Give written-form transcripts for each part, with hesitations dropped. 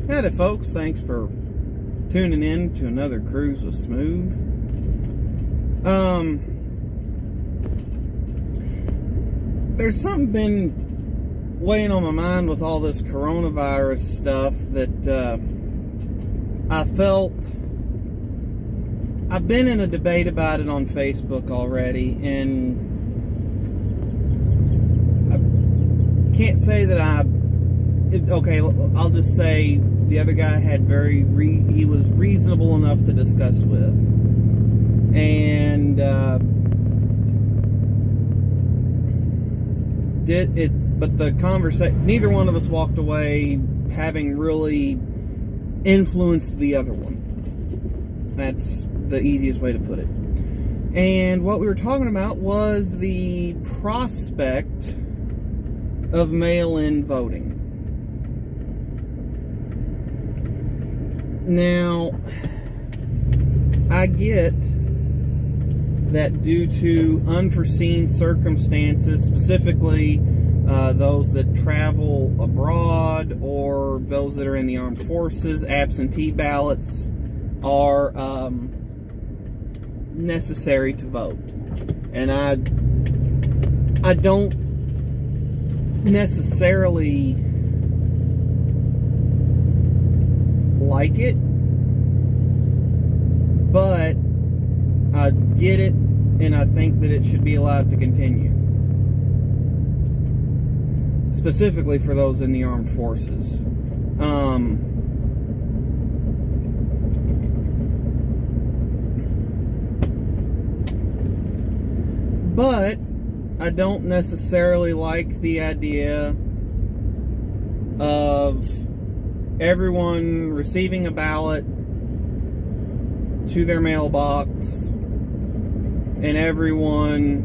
Howdy folks, thanks for tuning in to another Cruise with Smooth. There's something been weighing on my mind with all this coronavirus stuff that I felt. I've been in a debate about it on Facebook already, and I can't say that okay, I'll just say the other guy had he was reasonable enough to discuss with, and but the conversation, neither one of us walked away having really influenced the other one. That's the easiest way to put it. And what we were talking about was the prospect of mail-in voting. Now, I get that due to unforeseen circumstances, specifically those that travel abroad or those that are in the armed forces, absentee ballots are necessary to vote. And I don't necessarily like it, but I get it, and I think that it should be allowed to continue, specifically for those in the armed forces. But I don't necessarily like the idea of everyone receiving a ballot to their mailbox and everyone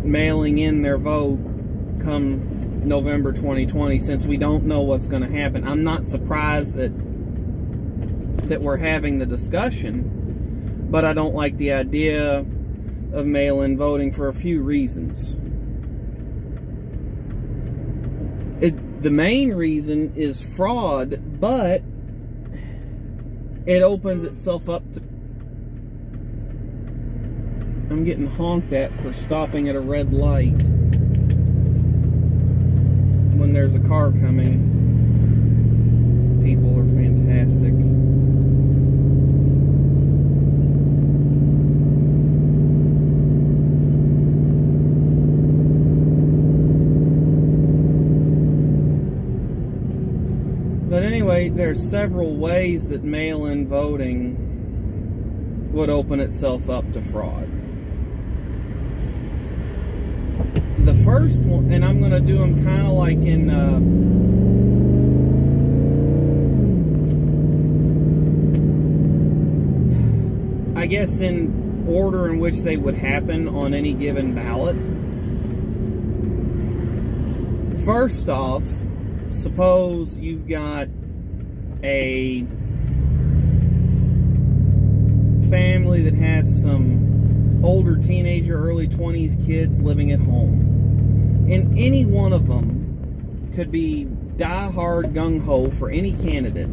mailing in their vote come November 2020, since we don't know what's going to happen. I'm not surprised that we're having the discussion, but I don't like the idea of mail-in voting for a few reasons. The main reason is fraud, but it opens itself up to... I'm getting honked at for stopping at a red light when there's a car coming. People are fantastic. But anyway, there's several ways that mail-in voting would open itself up to fraud. The first one, and I'm going to do them kind of like in I guess in order in which they would happen on any given ballot. First off, suppose you've got a family that has some older teenager, early 20s kids living at home. And any one of them could be die-hard gung-ho for any candidate.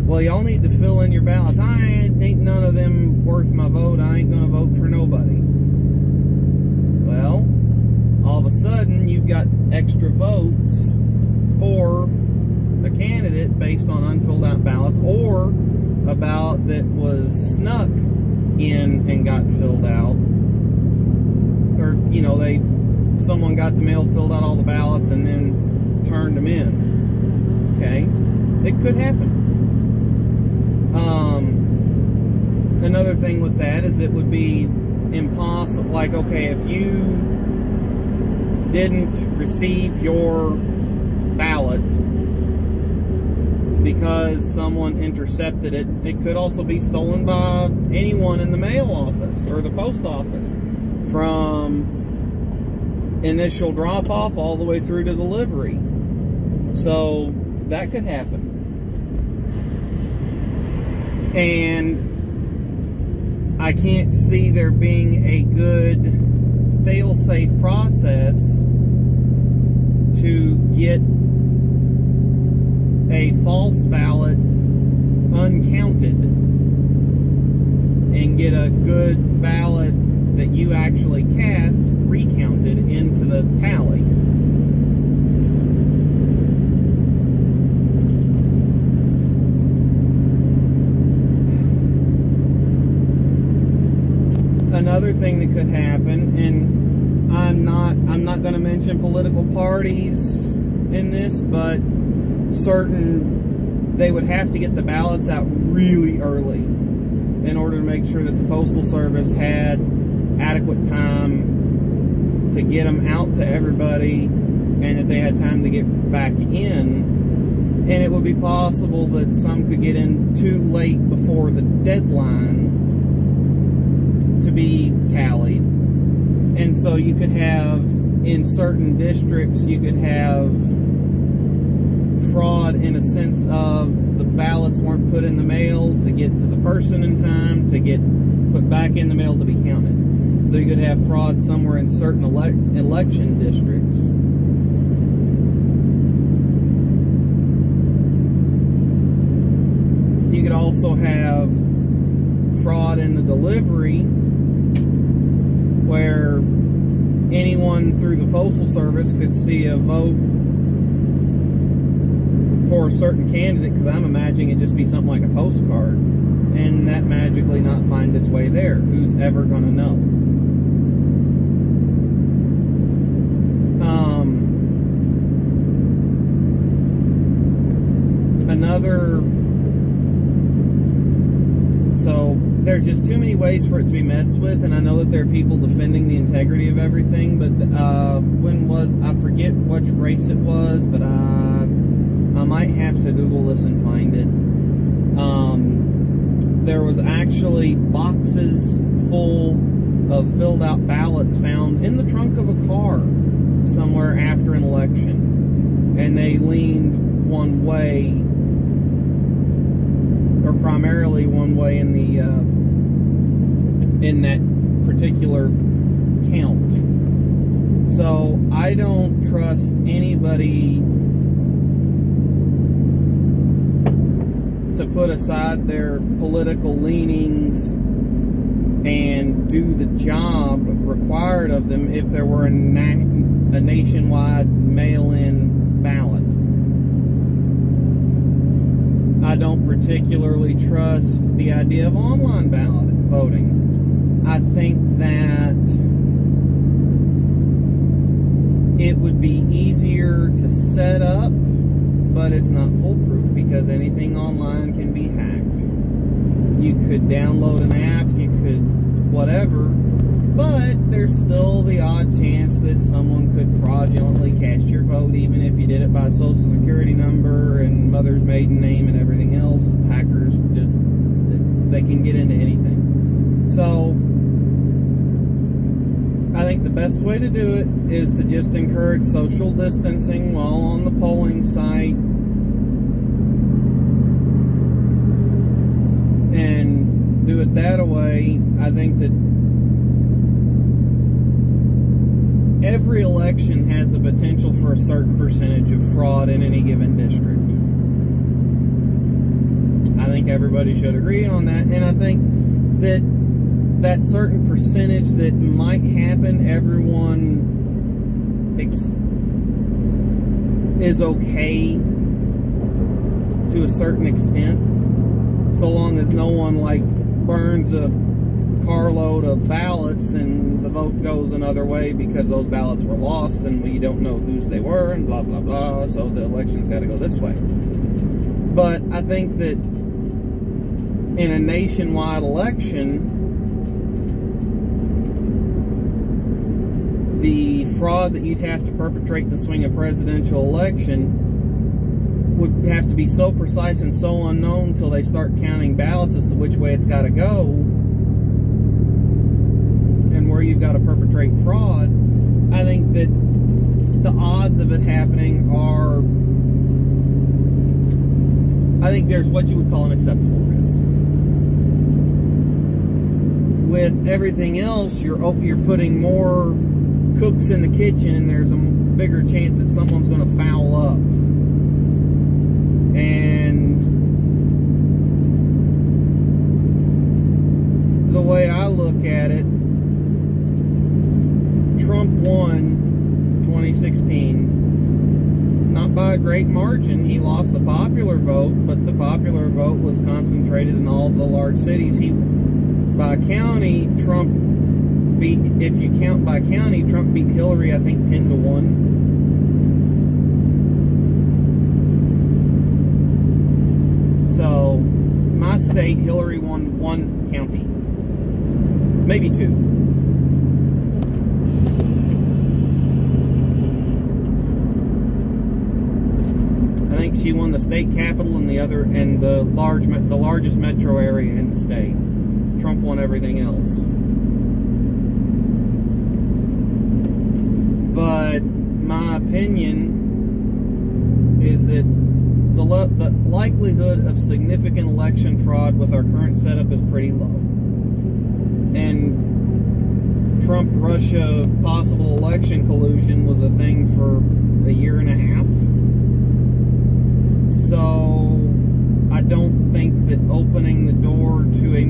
Well, y'all need to fill in your ballots. Ain't none of them worth my vote. I ain't gonna vote for nobody. Well, all of a sudden, you've got extra votes for a candidate based on unfilled out ballots, or a ballot that was snuck in and got filled out. Or, you know, someone got the mail, filled out all the ballots, and then turned them in. Okay? It could happen. Another thing with that is it would be impossible. Like, okay, if you didn't receive your ballot because someone intercepted it, it could also be stolen by anyone in the mail office or the post office, from initial drop-off all the way through to delivery. So that could happen. And I can't see there being a good fail-safe process to get a false ballot uncounted and get a good ballot that you actually cast recounted into the tally. Another thing that could happen, and I'm not going to mention political parties in this, but they would have to get the ballots out really early in order to make sure that the Postal Service had adequate time to get them out to everybody and that they had time to get back in. And it would be possible that some could get in too late before the deadline to be tallied. And so you could have, in certain districts, you could have fraud in a sense of the ballots weren't put in the mail to get to the person in time to get put back in the mail to be counted. So you could have fraud somewhere in certain election districts. You could also have fraud in the delivery, where anyone through the Postal Service could see a vote for a certain candidate, because I'm imagining it'd just be something like a postcard, and that magically not find its way there. Who's ever going to know? So there's just too many ways for it to be messed with, and I know that there are people defending the integrity of everything, but I forget which race it was, but I might have to Google this and find it. There was actually boxes full of filled out ballots found in the trunk of a car somewhere after an election, and they leaned one way, or primarily one way in the in that particular count. So I don't trust anybody to put aside their political leanings and do the job required of them if there were a nationwide mail-in ballot. I don't particularly trust the idea of online ballot voting. I think that it would be easier to set up, but it's not foolproof because anything online can be hacked. You could download an app, you could whatever, but there's still the odd chance that someone could fraudulently cast your vote, even if you did it by social security number and mother's maiden name and everything else. Hackers they can get into anything. So I think the best way to do it is to just encourage social distancing while on the polling site, and do it that way. I think that every election has the potential for a certain percentage of fraud in any given district. I think everybody should agree on that, and I think that that certain percentage that might happen, everyone is okay to a certain extent, so long as no one like burns a carload of ballots and the vote goes another way because those ballots were lost and we don't know whose they were and blah blah blah, so the election's got to go this way. But I think that in a nationwide election, the fraud that you'd have to perpetrate to swing a presidential election would have to be so precise and so unknown until they start counting ballots as to which way it's got to go and where you've got to perpetrate fraud. I think that the odds of it happening are, I think there's what you would call an acceptable risk. With everything else, you're putting more cooks in the kitchen, and there's a bigger chance that someone's going to foul up. by a great margin. He lost the popular vote, but the popular vote was concentrated in all the large cities. By county, Trump beat, if you count by county, Trump beat Hillary, I think, 10-1. So, my state, Hillary won 1 county. Maybe 2. I think she won the state capital and the largest metro area in the state. Trump won everything else. But my opinion is that the likelihood of significant election fraud with our current setup is pretty low. And Trump-Russia possible election collusion was a thing for a year and a half. So I don't think that opening the door to a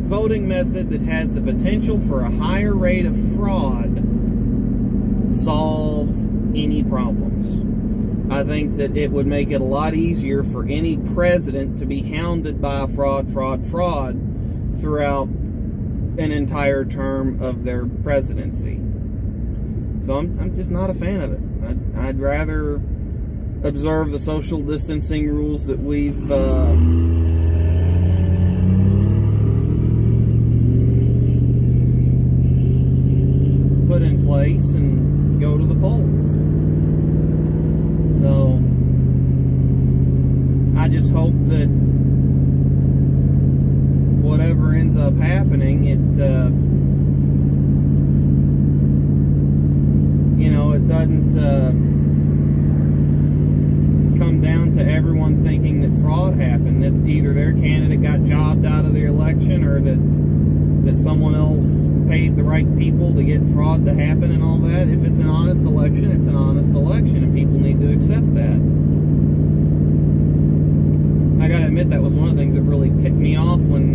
voting method that has the potential for a higher rate of fraud solves any problems. I think that it would make it a lot easier for any president to be hounded by fraud throughout an entire term of their presidency. So I'm just not a fan of it. I'd rather observe the social distancing rules that we've put in place and go to the polls. So I just hope that whatever ends up happening, it doesn't come down to everyone thinking that fraud happened, that either their candidate got jobbed out of the election or that someone else paid the right people to get fraud to happen and all that. If it's an honest election, it's an honest election, and people need to accept that. I gotta admit, that was one of the things that really ticked me off when,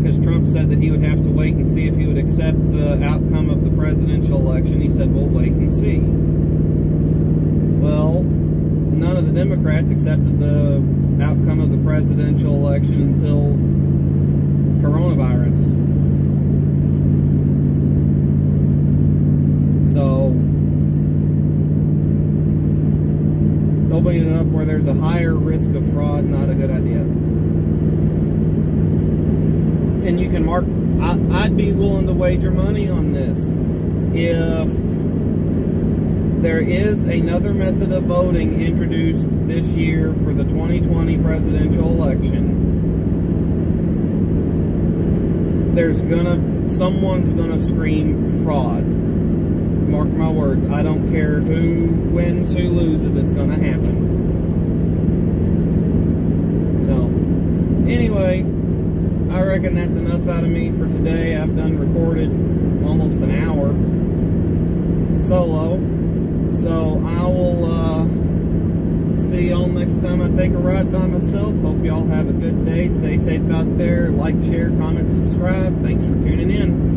because Trump said that he would have to wait and see if he would accept the outcome of the presidential election. He said, we'll wait and see. Well, none of the Democrats accepted the outcome of the presidential election until coronavirus. So, opening it up where there's a higher risk of fraud, not a good idea. And you can mark, I'd be willing to wager money on this. If there is another method of voting introduced this year for the 2020 presidential election, someone's gonna scream fraud. Mark my words, I don't care who wins, who loses, it's gonna happen. So, anyway, I reckon that's enough out of me for today. I've done recorded almost an hour solo. So I will see y'all next time I take a ride by myself. Hope y'all have a good day. Stay safe out there. Like, share, comment, subscribe. Thanks for tuning in.